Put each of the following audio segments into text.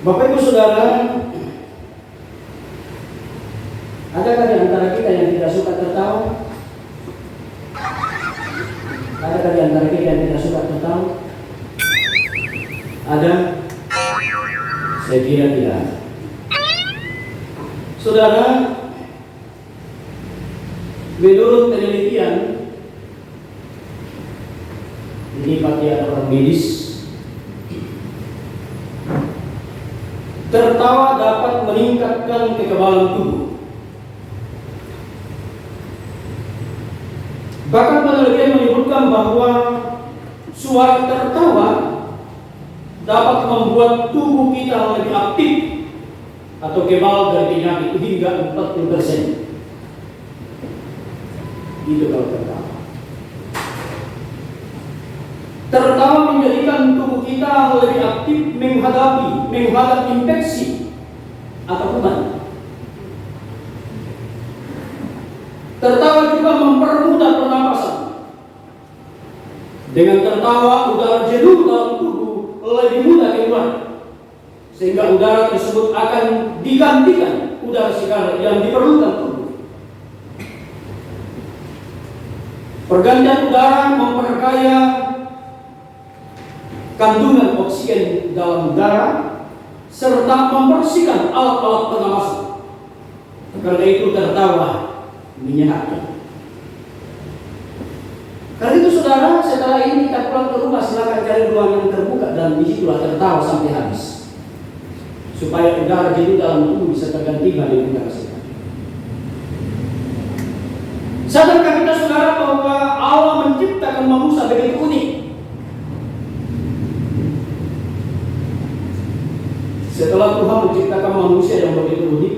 Bapak Ibu Saudara, adakah di antara kita yang tidak suka tertawa? Adakah di antara kita yang tidak suka tertawa? Ada? Saya kira tidak. Saudara, menurut penelitian, ini pakaian orang medis, tertawa dapat meningkatkan kekebalan tubuh. Bahkan penelitian menyebutkan bahwa suara tertawa dapat membuat tubuh kita lebih aktif atau kebal dari penyakit hingga 40%. Itu kalau tertawa. Tertawa menjadikan tubuh kita lebih aktif menghadapi infeksi atau kuman. Tertawa juga mempermudah pernapasan. Dengan tertawa, udara jenuh dalam tubuh lebih mudah keluar, sehingga udara tersebut akan digantikan udara segar yang diperlukan tubuh. Pergantian udara memperkaya kandungan oksigen dalam udara serta membersihkan alat-alat pernapasan. Karena itu tertawa menyenangkan. Karena itu saudara, setelah ini kita pulang ke rumah, silakan cari ruangan terbuka dan disitulah tertawa sampai habis, supaya udara jenuh dalam tubuh bisa tergantikan dengan udara segar. Sadarkah kita saudara bahwa Allah menciptakan manusia begitu unik? Setelah Tuhan menciptakan manusia yang begitu unik,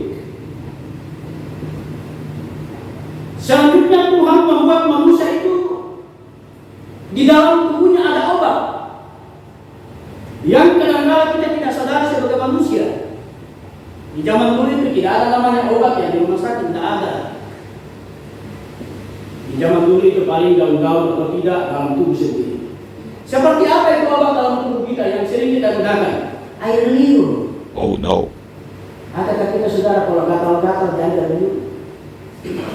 selanjutnya Tuhan membuat manusia itu di dalam tubuhnya ada obat yang kadang-kadang kita tidak sadar sebagai manusia. Di zaman dulu itu tidak ada namanya obat yang di rumah sakit, tidak ada. Di zaman dulu itu paling daun-daun atau tidak dalam tubuh sendiri. Seperti apa itu obat dalam tubuh kita yang sering kita gunakan? Air liur. Oh no. Adakah kita saudara kalau gatal-gatal dan air liur?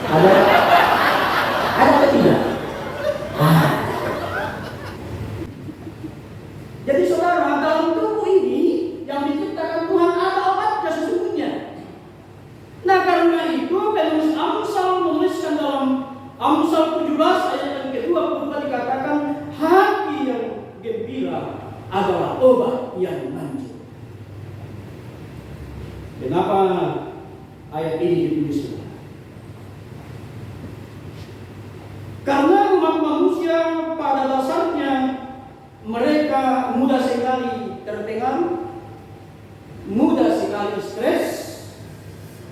Ada? Ada atau tidak? Jadi saudara, dalam tubuh ini yang diciptakan Tuhan ada obatnya sesungguhnya. Nah karena itu penulis Amsal menuliskan dalam Amsal 17 ayat yang ke-22 dikatakan, hati yang gembira adalah obat yang manjur. Kenapa ayat ini ditulis? Karena umat manusia pada dasarnya mereka mudah sekali terpengaruh, mudah sekali stres,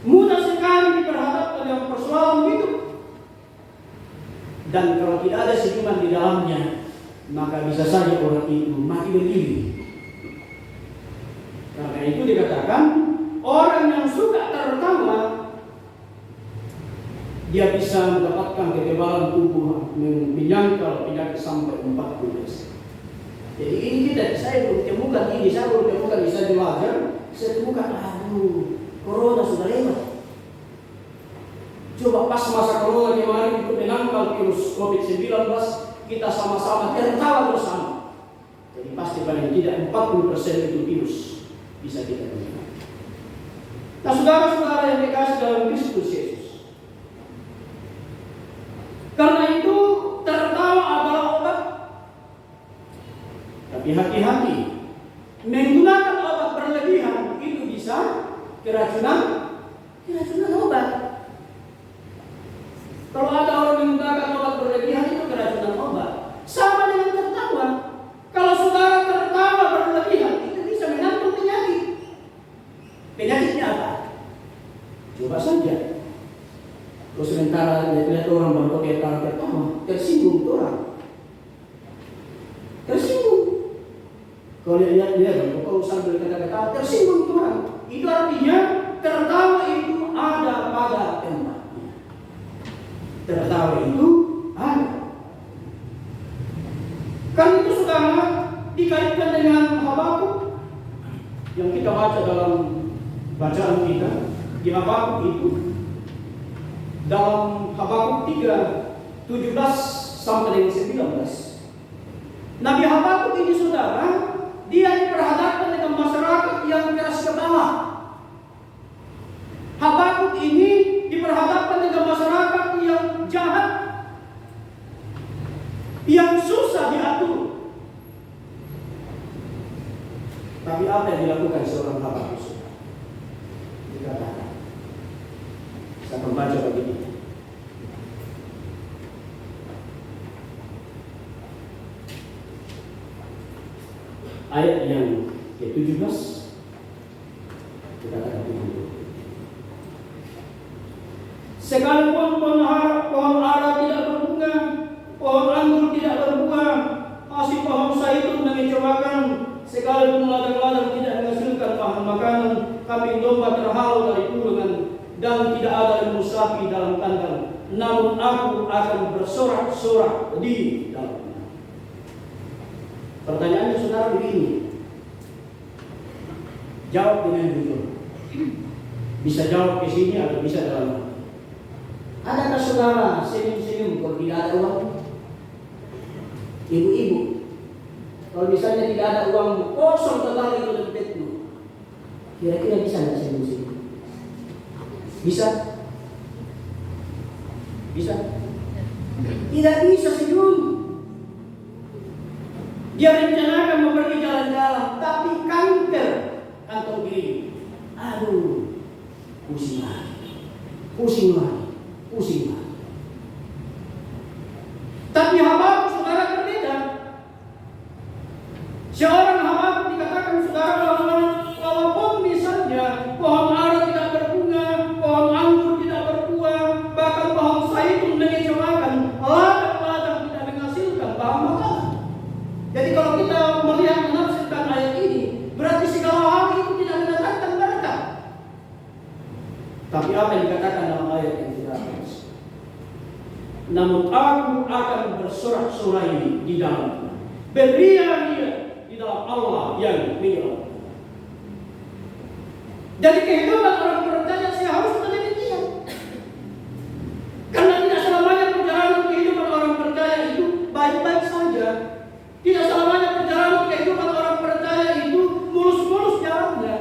mudah sekali diperhadapkan dengan persoalan hidup. Dan kalau tidak ada senyuman di dalamnya, maka bisa saja orang itu mati berdiri. Karena itu dikatakan, orang yang suka tertawa, dia bisa mendapatkan kekebalan tubuh menyangkal penyakit sampai 40%. Jadi ini tidak, saya belum temukan ini, saya belum temukan bisa belajar, saya temukan, corona sudah lewat. Coba pas masa corona kemarin itu menangkal virus COVID-19, kita sama-sama tertawa bersama. Jadi pasti paling tidak 40% itu virus bisa kita temukan. Nah saudara-saudara yang dikasih dalam Kristus Yesus, karena itu tertawa adalah obat. Tapi hati-hati, menggunakan obat berlebihan itu bisa keracunan obat. Kalau ada orang menggunakan obat berlebihan itu keracunan obat. Sama dengan tertawa. Kalau saudara tertawa berlebihan itu bisa mengandung penyakit. Penyakitnya apa? Coba saja. Kalau sementara lihat orang berpakaian tertawa, tersinggung orang. Tersinggung. Kalau lihat kalau sambil kata-kata tersinggung orang. Itu artinya tertawa itu ada pada tempatnya. Tertawa itu ada. Kan itu saudara dikaitkan dengan Habakuk. yang kita baca dalam bacaan kita di Habakuk itu, dalam Habakuk 3:17 sampai dengan 19. Nabi Habakuk ini saudara, dia diperhadapkan dengan masyarakat yang keras kepala. Habakuk ini diperhadapkan dengan masyarakat yang jahat, yang susah diatur. Tapi apa yang dilakukan seorang Habakuk? Dikatakan, saya membaca begini. Ayat yang ke-17 dikatakan begini. Sekalipun pohon ara tidak berbunga, pohon anggur tidak berbuah, masih pohon zaitun mengecewakan, sekalipun ladang-ladang tidak menghasilkan bahan makanan, kambing domba terhalau dari kurungan, dan tidak ada lembu sapi dalam kandang, namun aku akan bersorak-sorak di dalamnya. Pertanyaannya saudara begini, jawab dengan jujur. Bisa jawab ke sini atau bisa dalam hati. Adakah saudara senyum-senyum kalau tidak ada uang? Ibu-ibu, kalau misalnya tidak ada uang, kosong total itu dompetmu, kira-kira bisa nggak senyum-senyum? Bisa? Bisa? Tidak bisa senyum. Dia rencanakan mau pergi jalan-jalan, tapi kanker kantong kiri. Aduh, pusing lagi, pusing lagi, pusing lagi. Tapi Habakuk saudara berbeda. Seorang Habakuk dikatakan saudara bahwa walaupun misalnya pohon ara tidak berbunga, pohon anggur tidak berbuah, bahkan pohon zaitun mengecewakan, ladang-ladang tidak menghasilkan bahan makanan. Jadi kalau kita melihat menafsirkan ayat ini, berarti segala hal itu tidak mendatangkan berkah. Tapi apa yang dikatakan dalam ayat yang kita atas? Namun aku akan bersorak-sorai di dalamnya, berria-ria di dalam Allah yang menyelamatkan. Jadi kehidupan orang percaya seharusnya demikian. Karena tidak selamanya perjalanan kehidupan orang percaya itu baik-baik saja. Tidak selamanya perjalanan kehidupan orang percaya itu mulus-mulus jalannya.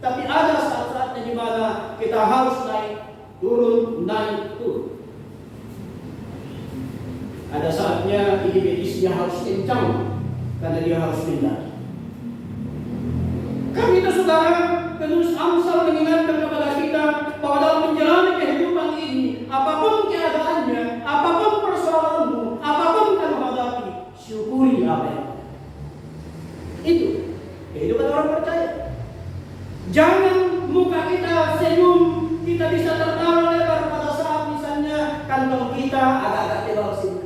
Tapi ada saat-saatnya di mana kita harus naik turun, naik turun. Ada saatnya diabetisnya harus kencang karena dia harus mendaki. Karena itu saudara, penulis Amsal mengingatkan kepada kita bahwa dalam menjalani kehidupan ini, apapun keadaannya, apapun persoalanmu, apapun kamu hadapi, syukuri apa yang ada. Itu kehidupan orang percaya. Jangan muka kita senyum, kita bisa tertawa lebar pada saat misalnya kantong kita agak-agak tebal sini.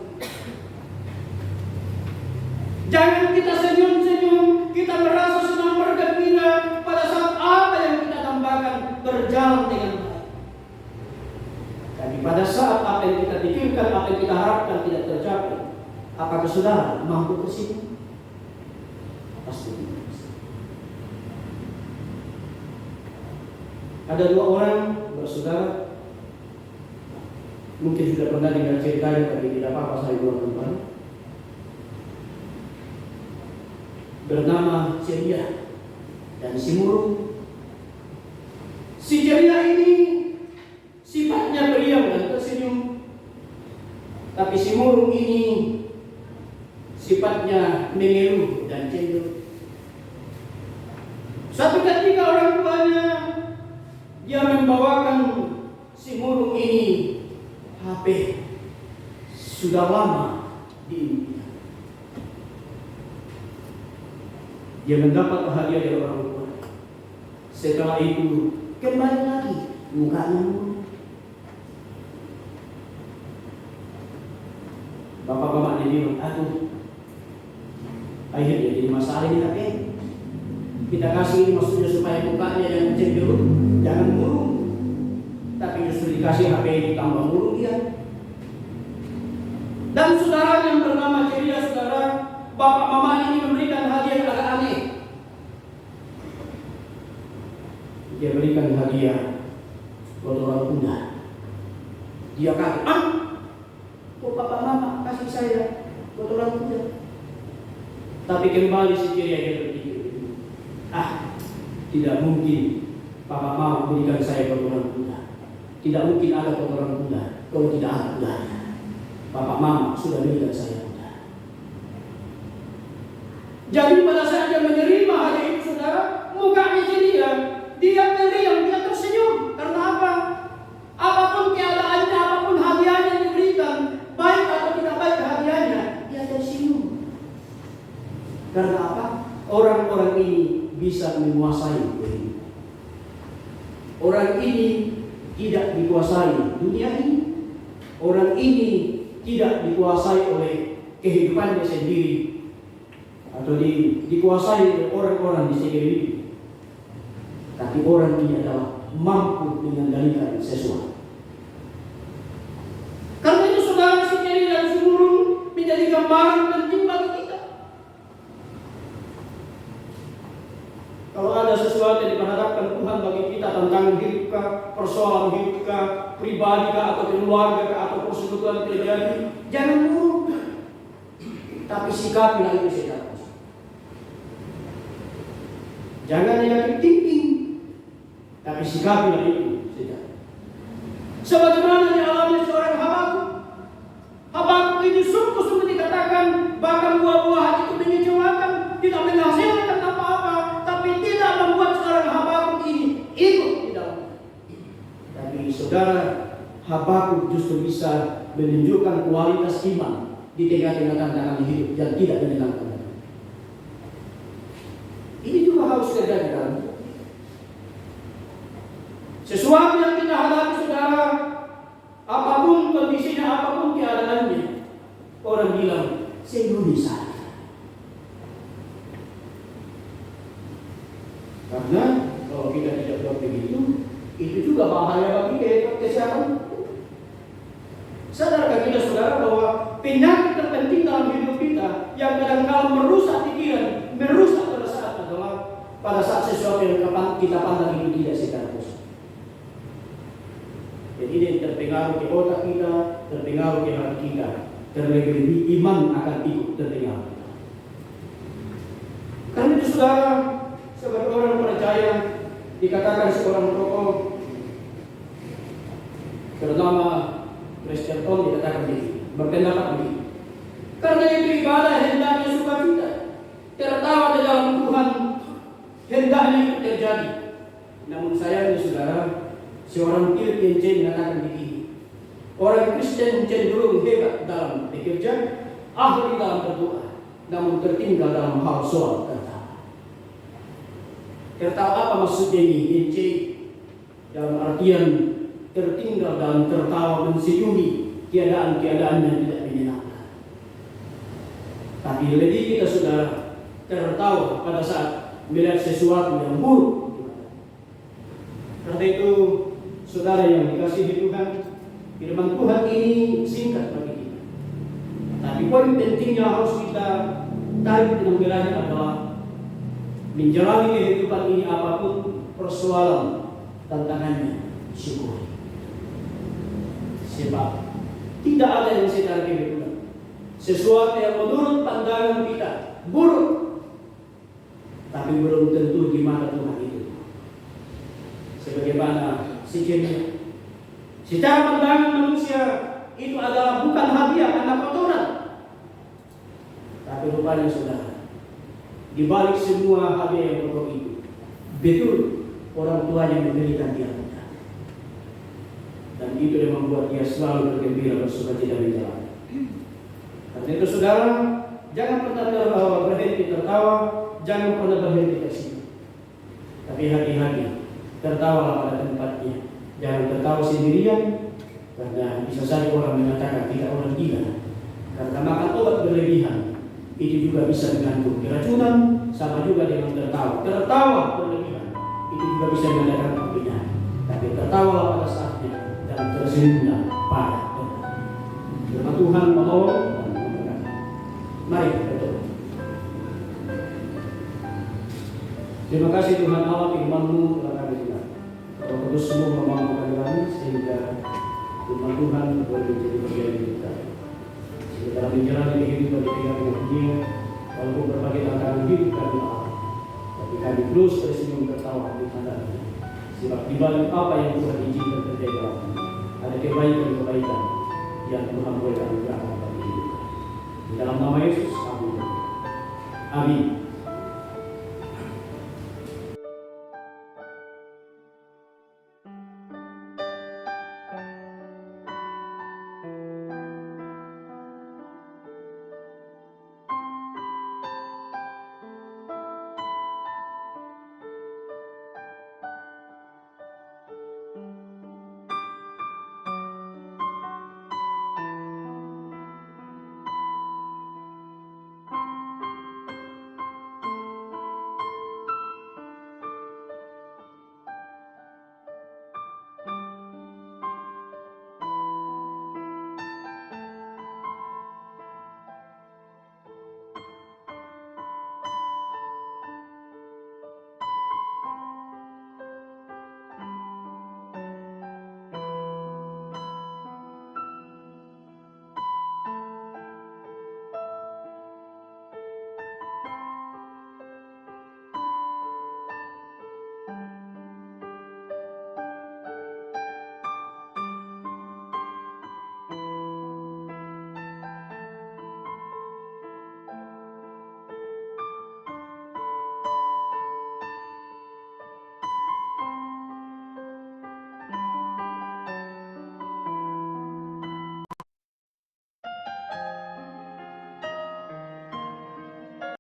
Jangan kita senyum-senyum, kita merasa senang bergembira pada saat apa yang kita tambahkan berjalan dengan baik. Tapi pada saat apa yang kita pikirkan, apa yang kita harapkan tidak tercapai, apakah saudara mampu ke sini? Pasti tidak. Ada dua orang bersaudara, mungkin sudah pernah dengar ceritanya, tapi tidak apa-apa saya ulang kembali. Bernama Ceria dan si Murung. Si Ceria ini sifatnya periang dan tersenyum, tapi si Murung ini sifatnya mengeluh dan cendol. Suatu ketika orang tuanya dia membawakan si Murung ini HP sudah lama di dia mendapat hadiah dari orang tua. Setelah itu kembali lagi mukanya murung. Bapak-bapak dia bilang, aduh, akhirnya jadi masalah ini HP. Kita kasih ini maksudnya supaya mukanya yang cenderung jangan murung, tapi justru dikasih HP ini tambah murung dia. Dan saudara yang bernama Ceria, saudara, bapak mama ini memberikan hadiah yang agak aneh. dia berikan hadiah kotoran kuda. Dia kaget, kok papa mama kasih saya kotoran kuda? Tapi kembali si Ceria dia berpikir, tidak mungkin papa mama berikan saya kotoran kuda. Tidak mungkin ada kotoran kuda kalau tidak ada kudanya. Papa mama sudah berikan saya kuda. Jadi pada saat dia menerima hadiah itu, saudara, mukanya ceria, dia meriang, dia tersenyum. Karena apa? Apapun keadaannya, apapun hadiahnya yang diberikan, baik atau tidak baik hadiahnya, dia tersenyum. Karena apa? Orang-orang ini bisa menguasai dunia. Orang ini tidak dikuasai dunia ini. Orang ini tidak dikuasai oleh kehidupannya sendiri atau dikuasai oleh orang-orang di sekeliling. Tapi orang ini adalah mampu mengendalikan sesuatu. Karena itu saudara, si Ceria dan si burung menjadi gambaran penting bagi kita. Kalau ada sesuatu yang diperhadapkan Tuhan bagi kita, tantangan hidup kah, persoalan hidup kah, pribadi kah, atau keluarga kah, atau persekutuan terjadi, jangan murung. Tapi sikapilah itu secara positif. Jangan negatif thinking, tapi sikapilah itu secara. Sebagaimana dialami seorang Habakuk. Habakuk ini sungguh-sungguh dikatakan bahkan buah-buahan itu mengecewakan, tidak menghasilkan apa-apa, tapi tidak membuat seorang Habakuk ini ikut di dalamnya. Tapi saudara, Habakuk justru bisa menunjukkan kualitas iman di tengah-tengah tantangan hidup dan tidak menyenangkan. Ini juga harus terjadi dalam hidup. Sesuatu yang kita hadapi, saudara, apapun kondisinya, apapun keadaannya, orang bilang, saya belum bisa. Karena kalau kita tidak buat begitu, itu juga bahaya bagi kesehatan. Sadarkah kita, saudara, bahwa penyakit terpenting dalam hidup kita yang kadang-kadang merusak pikiran, merusak perasaan adalah pada saat sesuatu yang kita pandang itu tidak secara positif. Jadi dia terpengaruh ke otak kita, terpengaruh ke hati kita, terlebih iman akan ikut terpengaruh. Karena itu, saudara, sebagai orang percaya, dikatakan seorang tokoh bernama Chesterton dikatakan begini, berpendapat begini. Karena itu ibadah hendaknya sukacita, tertawa di dalam Tuhan hendaknya itu terjadi. Namun sayangnya, saudara, seorang Philip Yancey mengatakan begini, orang Kristen cenderung hebat dalam bekerja, ahli dalam berdoa, namun tertinggal dalam hal soal tertawa. Tertawa apa maksudnya ini? Yancey dalam artian tertinggal dalam tertawa mensenyumi keadaan-keadaan yang tidak menyenangkan. Tapi lebih kita, saudara, tertawa pada saat melihat sesuatu yang buruk. Karena itu, saudara yang dikasihi Tuhan, firman Tuhan ini singkat bagi kita. Tapi poin pentingnya harus kita tarik dengan berani adalah menjalani kehidupan ini apapun persoalan tantangannya, syukuri. Sebab tidak ada yang secara kebetulan. Sesuatu yang menurut pandangan kita buruk, tapi belum tentu di mata Tuhan itu. Sebagaimana si Ceria, secara pandangan manusia itu adalah bukan hadiah karena kotoran. Tapi rupanya, saudara, di balik semua hadiah yang kotor itu, betul orang tuanya memberikan dia muda. Dan itu yang membuat dia selalu bergembira, bersukacita menjalani. Karena itu, saudara, jangan pernah berhenti tertawa, jangan pernah berhenti tersenyum. Tapi hati-hati, tertawalah pada tempatnya. Jangan tertawa sendirian, karena bisa saja orang mengatakan tidak orang gila. Karena makan obat berlebihan itu juga bisa mengandung keracunan, sama juga dengan tertawa. Tertawa berlebihan itu juga bisa mendatangkan penyakit. Tapi tertawalah pada saatnya dan tersenyumlah pada tempatnya. Firman Tuhan menolong dan memberkati. Mari kita berdoa. Terima kasih Tuhan Allah, firman-Mu telah kami dengar. Roh Kudus-Mu memampukan kami sehingga firman Tuhan boleh menjadi bagian kita. Sehingga dalam menjalani kehidupan di tengah dengan Dia, walaupun berbagai tantangan hidup kami alami, tapi kami terus tersenyum tertawa di hadapan. Sebab di balik apa yang Tuhan izinkan terjadi dalam kami, ada kebaikan-kebaikan yang Tuhan boleh anugerahkan bagi hidup kami. Di dalam nama Yesus kami berdoa. Amin.